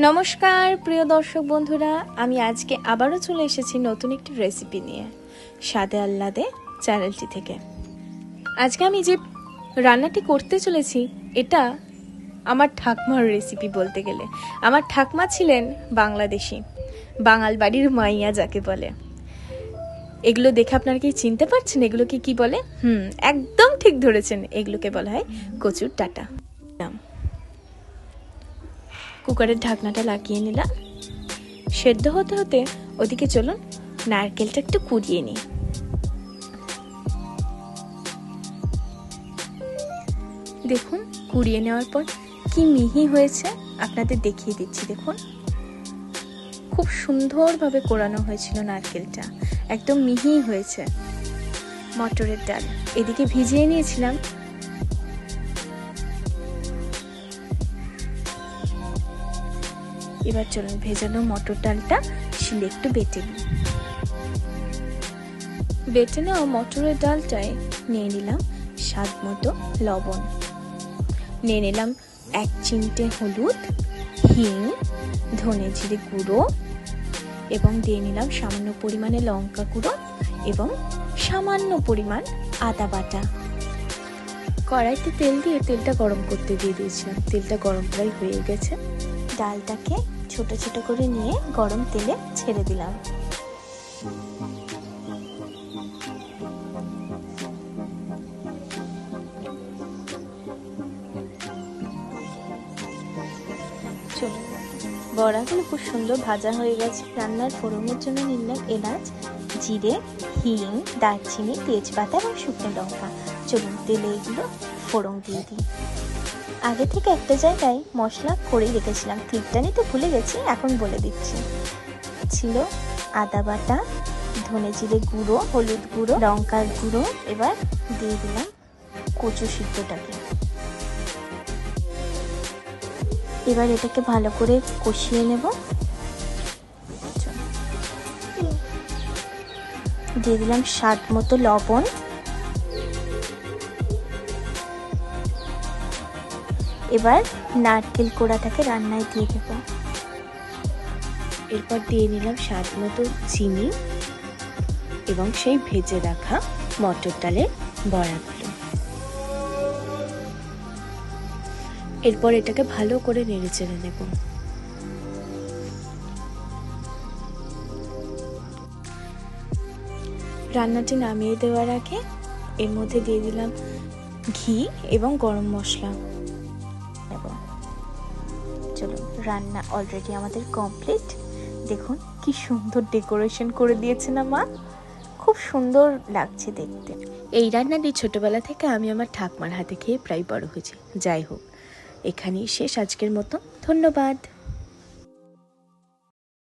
নমস্কার প্রিয় দর্শক বন্ধুরা, আমি আজকে আবারও চলে এসেছি নতুন একটি রেসিপি নিয়ে স্বাদে আহ্লাদে চ্যানেলটি থেকে। আজকে আমি যে রান্নাটি করতে চলেছি এটা আমার ঠাকমার রেসিপি। বলতে গেলে আমার ঠাকমা ছিলেন বাংলাদেশি, বাঙাল বাড়ির মাইয়া যাকে বলে। এগুলো দেখে আপনারা কি চিনতে পারছেন এগুলোকে কি বলে? একদম ঠিক ধরেছেন, এগুলোকে বলা হয় কচুর ডাঁটা। কুকারের ঢাকনাটা লাগিয়ে নিলাম। সেদ্ধ হতে হতে ওদিকে চলুন নারকেলটা একটু কুড়িয়ে নিই। দেখুন কুড়িয়ে নেওয়ার পর কি মিহি হয়েছে আপনাদের দেখিয়ে দিচ্ছি। দেখুন খুব সুন্দরভাবে কোরানো হয়েছিল নারকেলটা, একদম মিহি হয়েছে। মটরের ডাল এদিকে ভিজিয়ে নিয়েছিলাম। এবার চলুন ভেজানো মটর ডালটা শিলে একটু বেটে নিই। বেটে নেওয়া মটরের ডালটায় নিয়ে নিলাম স্বাদ মতো লবণ, নিয়ে নিলাম 1 চিমটে হলুদ, হিং, ধনে জিরে গুঁড়ো এবং দিয়ে নিলাম সামান্য পরিমাণে লঙ্কা গুঁড়ো এবং সামান্য পরিমাণ আদা বাটা। কড়াইতে তেল দিয়ে তেলটা গরম করতে দিয়ে দিয়েছিলাম। তেলটা গরম প্রায় হয়ে গেছে। ডালটাকে ছোট ছোট করে নিয়ে গরম তেলে ছেড়ে দিলাম। বড়াগুলো খুব সুন্দর ভাজা হয়ে গেছে। রান্নার ফোড়নের জন্য নিলাম এলাচ, জিরে, হিং, দারচিনি, তেজপাতা এবং শুকনো লঙ্কা। চলুন তেলে এগুলো ফোড়ন দিয়ে দিই। আগে থেকে একটা জায়গায় মশলা করে রেখেছিলাম, ঠিকটা নিতে ভুলে গেছি, এখন বলে দিচ্ছি। ছিল আদা বাটা, ধনে জিরে গুঁড়ো, হলুদ গুঁড়ো, লঙ্কার গুঁড়ো। এবার দিয়ে দিলাম কচু সিদ্ধটাকে। এবার এটাকে ভালো করে কষিয়ে নেব। দিয়ে দিলাম স্বাদ মতো লবণ। এবার নারকেল কোড়াটাকে রান্নায় দিয়ে দেব। এরপর দিয়ে নিলাম স্বাদ মতো চিনি এবং সেই ভেজে রাখা মটর ডালের বড়াগুলো। এরপর এটাকে ভালো করে নেড়ে চেড়ে নেব। রান্নাটি নামিয়ে দেওয়ার আগে এর মধ্যে দিয়ে দিলাম ঘি এবং গরম মশলা। চলুন রান্না অলরেডি আমাদের কমপ্লিট। দেখুন কি সুন্দর ডেকোরেশন করে দিয়েছে না মা, খুব সুন্দর লাগছে দেখতে। এই রান্নাটি ছোটবেলা থেকে আমি আমার ঠাকমার হাতে খেয়ে প্রায় বড় হয়েছি। যাই হোক, এখানেই শেষ আজকের মতো। ধন্যবাদ।